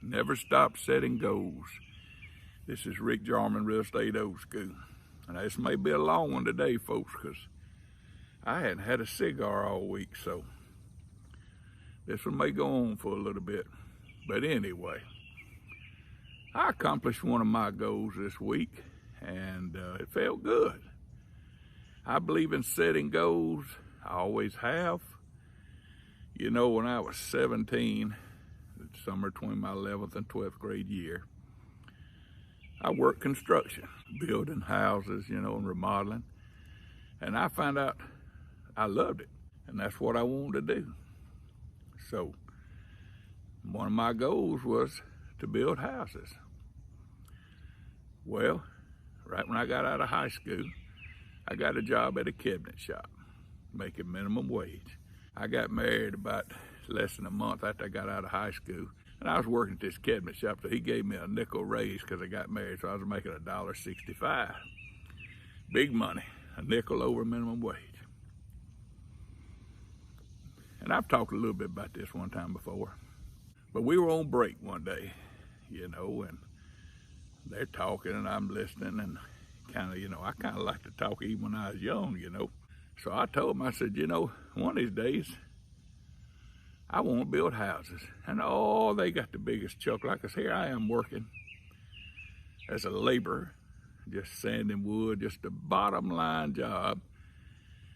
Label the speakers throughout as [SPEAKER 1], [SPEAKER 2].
[SPEAKER 1] Never stop setting goals. This is Rick Jarman, Real Estate Old School. And this may be a long one today, folks, because I hadn't had a cigar all week, so this one may go on for a little bit. But anyway, I accomplished one of my goals this week, and it felt good. I believe in setting goals. I always have. You know, when I was 17, somewhere between my 11th and 12th grade year, I worked construction, building houses, you know, and remodeling. And I found out I loved it, and that's what I wanted to do. So one of my goals was to build houses. Well, right when I got out of high school, I got a job at a cabinet shop, making minimum wage. I got married about less than a month after I got out of high school, and I was working at this cabinet shop, so he gave me a nickel raise because I got married, so I was making $1.65. Big money, a nickel over minimum wage. And I've talked a little bit about this one time before, but we were on break one day, you know, and they're talking and I'm listening, and kind of, you know, I kind of like to talk even when I was young, you know. So I told him, I said, you know, one of these days, I want to build houses. And oh, they got the biggest chuckle. Like I said, here I am working as a laborer, just sanding wood, just a bottom line job,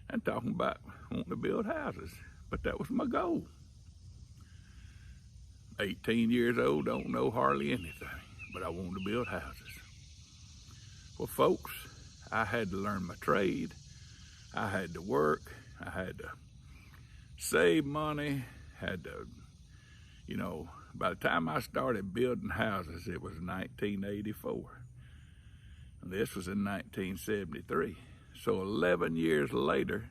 [SPEAKER 1] and talking about wanting to build houses. But that was my goal. 18 years old, don't know hardly anything, but I wanted to build houses. Well, folks, I had to learn my trade. I had to work. I had to save money. Had to, you know, by the time I started building houses, it was 1984. And this was in 1973. So 11 years later,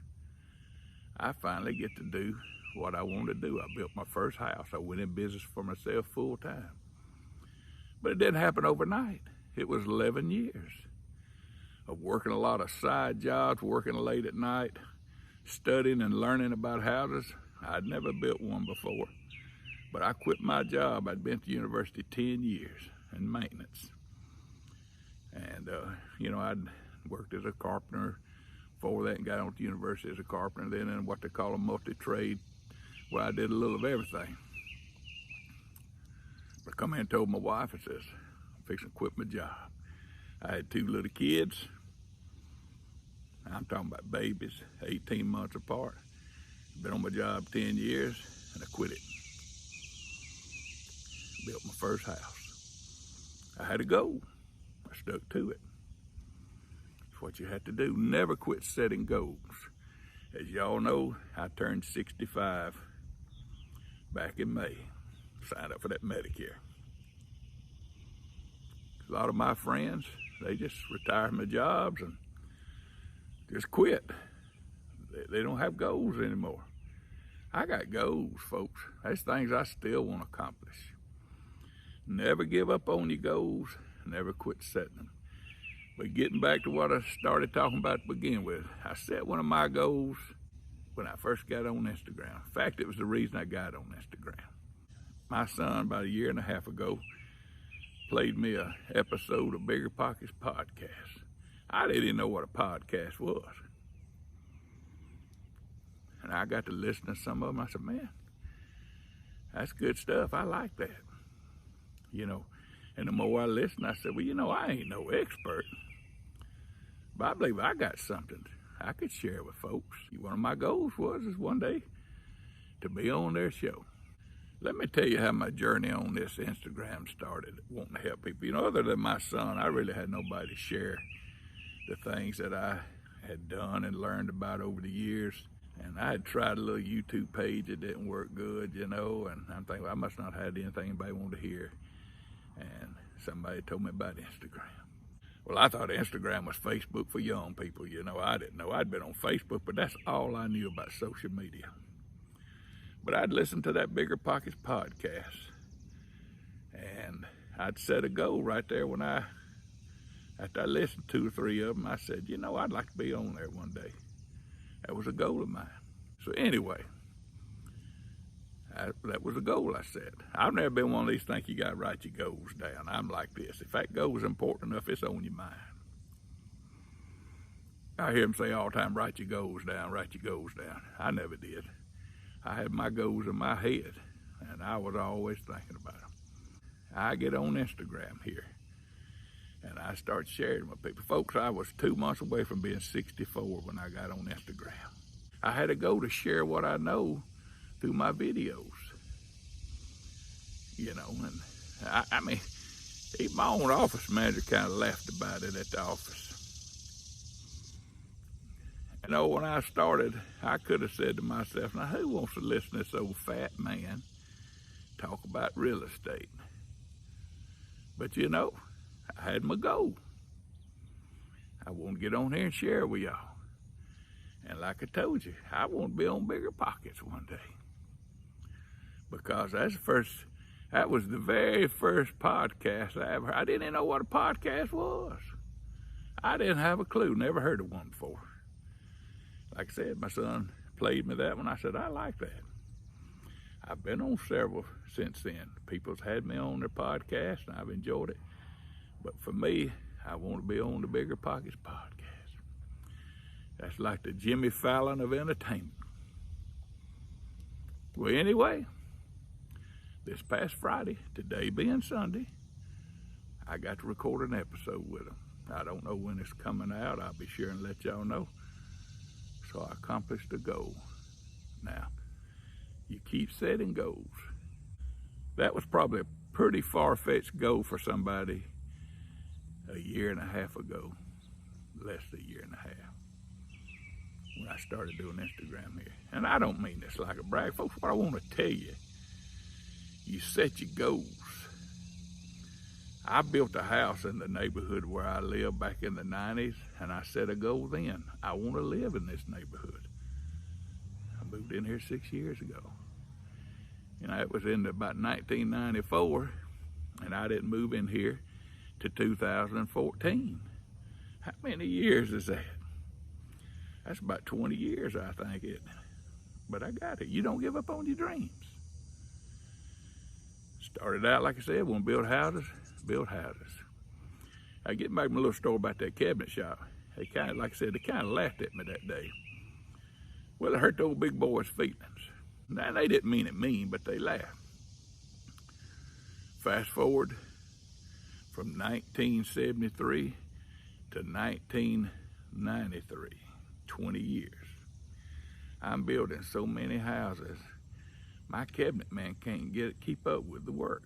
[SPEAKER 1] I finally get to do what I wanted to do. I built my first house. I went in business for myself full time. But it didn't happen overnight. It was 11 years of working a lot of side jobs, working late at night, studying and learning about houses. I'd never built one before, but I quit my job. I'd been to university 10 years in maintenance. And, you know, I'd worked as a carpenter before that and got on to university as a carpenter, then in what they call a multi-trade, where I did a little of everything. But I come in and told my wife, I says, I'm fixing to quit my job. I had 2 little kids. I'm talking about babies, 18 months apart. Been on my job 10 years, and I quit it. Built my first house. I had a goal. I stuck to it. It's what you have to do. Never quit setting goals. As y'all know, I turned 65 back in May. Signed up for that Medicare. A lot of my friends, they just retired from their jobs and just quit. They don't have goals anymore. I got goals, folks. There's things I still want to accomplish. Never give up on your goals. Never quit setting them. But getting back to what I started talking about to begin with, I set one of my goals when I first got on Instagram. In fact, it was the reason I got on Instagram. My son, about 1.5 years ago, played me an episode of Bigger Pockets podcast. I didn't even know what a podcast was. And I got to listen to some of them. I said, man, that's good stuff. I like that. You know, and the more I listened, I said, well, you know, I ain't no expert, but I believe I got something I could share with folks. One of my goals is one day to be on their show. Let me tell you how my journey on this Instagram started, wanting to help people. You know, other than my son, I really had nobody to share the things that I had done and learned about over the years. And I had tried a little YouTube page that didn't work good, you know, and I'm thinking, well, I must not have had anything anybody wanted to hear. And somebody told me about Instagram. Well, I thought Instagram was Facebook for young people, you know. I didn't know. I'd been on Facebook, but that's all I knew about social media. But I'd listened to that Bigger Pockets podcast, and I'd set a goal right there after I listened to 2 or 3 of them, I said, you know, I'd like to be on there one day. That was a goal of mine. So anyway, That was a goal I set. I've never been one of these think you got to write your goals down. I'm like this. If that goal is important enough, it's on your mind. I hear them say all the time, write your goals down, write your goals down. I never did. I had my goals in my head, and I was always thinking about them. I get on Instagram here, and I start sharing with people. Folks, I was 2 months away from being 64 when I got on Instagram. I had a goal to share what I know through my videos, and I mean, even my own office manager kind of laughed about it at the office. When I started, I could have said to myself, now who wants to listen to this old fat man talk about real estate? But I had my goal. I want to get on here and share with y'all. And like I told you, I want to be on Bigger Pockets one day. Because that was the very first podcast I ever heard. I didn't even know what a podcast was. I didn't have a clue, never heard of one before. Like I said, my son played me that one. I said, I like that. I've been on several since then. People's had me on their podcast, and I've enjoyed it. But for me, I want to be on the Bigger Pockets podcast. That's like the Jimmy Fallon of entertainment. Well, anyway, this past Friday, today being Sunday, I got to record an episode with them. I don't know when it's coming out. I'll be sure and let y'all know. So I accomplished a goal. Now, you keep setting goals. That was probably a pretty far-fetched goal for somebody a year and a half ago, less than a year and a half, when I started doing Instagram here. And I don't mean this like a brag. Folks, what I want to tell you, you set your goals. I built a house in the neighborhood where I lived back in the 90s, and I set a goal then. I want to live in this neighborhood. I moved in here 6 years ago. It was in about 1994, and I didn't move in here to 2014. How many years is that? That's about 20 years, I think, isn't it? But I got it. You don't give up on your dreams. Started out, like I said, want to build houses. I get back to my little story about that cabinet shop. They kind of, like I said, they kind of laughed at me that day. Well, it hurt the old big boy's feelings. Now, they didn't mean it mean, but they laughed. Fast forward from 1973 to 1993, 20 years. I'm building so many houses, my cabinet man can't keep up with the work.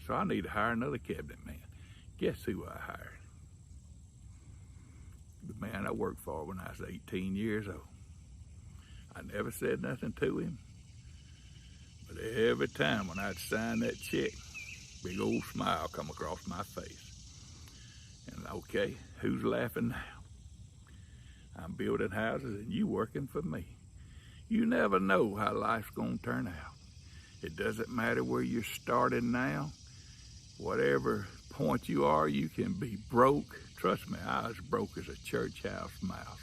[SPEAKER 1] So I need to hire another cabinet man. Guess who I hired? The man I worked for when I was 18 years old. I never said nothing to him, but every time when I'd sign that check, big old smile come across my face. And okay, who's laughing now? I'm building houses and you working for me. You never know how life's gonna turn out. It doesn't matter where you're starting now. Whatever point you are, you can be broke. Trust me, I was broke as a church house mouse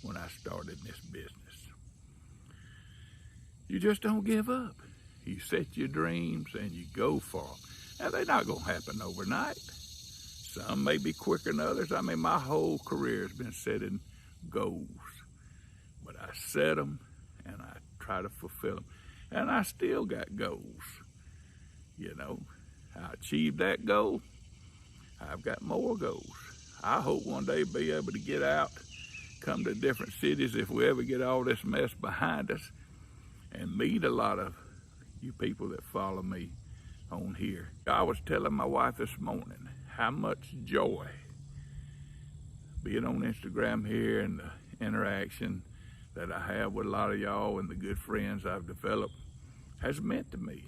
[SPEAKER 1] when I started this business. You just don't give up. You set your dreams and you go for them. Now, they're not going to happen overnight. Some may be quicker than others. I mean, my whole career has been setting goals. But I set them and I try to fulfill them. And I still got goals. I achieved that goal. I've got more goals. I hope one day be able to get out, come to different cities if we ever get all this mess behind us, and meet a lot of you people that follow me on here. I was telling my wife this morning how much joy being on Instagram here and the interaction that I have with a lot of y'all and the good friends I've developed has meant to me,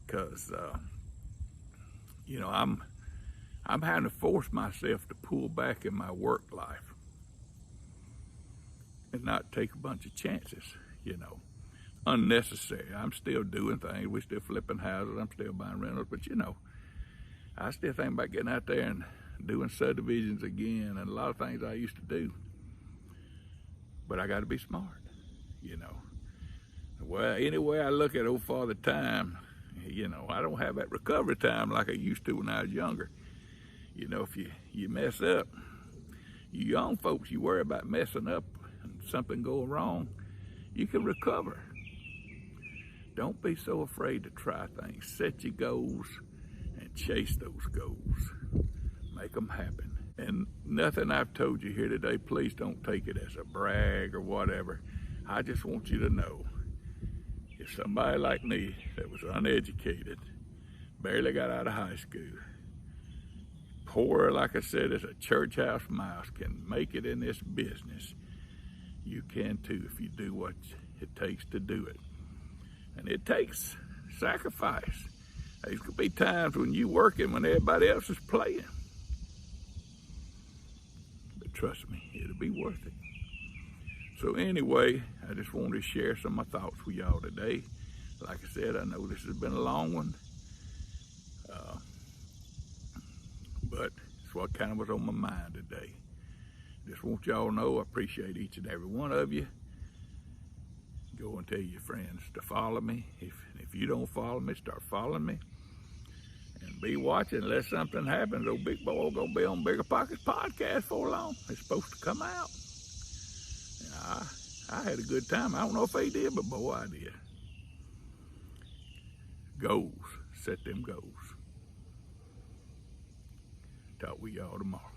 [SPEAKER 1] because I'm having to force myself to pull back in my work life and not take a bunch of chances, unnecessary. I'm still doing things. We're still flipping houses. I'm still buying rentals, but I still think about getting out there and doing subdivisions again and a lot of things I used to do. But I got to be smart, Well, anyway, I look at old Father Time, you know, I don't have that recovery time like I used to when I was younger. You know, if you mess up, you young folks, you worry about messing up and something go wrong, you can recover. Don't be so afraid to try things. Set your goals and chase those goals. Make them happen. And nothing I've told you here today, please don't take it as a brag or whatever. I just want you to know, if somebody like me that was uneducated, barely got out of high school, poor, like I said, as a church house mouse, can make it in this business, you can too if you do what it takes to do it. And it takes sacrifice. There's gonna be times when you're working when everybody else is playing. But trust me, it'll be worth it. So anyway, I just wanted to share some of my thoughts with y'all today. Like I said, I know this has been a long one, but it's what kind of was on my mind today. Just want y'all to know I appreciate each and every one of you. Go and tell your friends to follow me. If you don't follow me, start following me. And be watching unless something happens. Old Big Boy gonna be on Bigger Pockets podcast for long. It's supposed to come out. And I had a good time. I don't know if they did, but boy, I did. Goals. Set them goals. Talk with y'all tomorrow.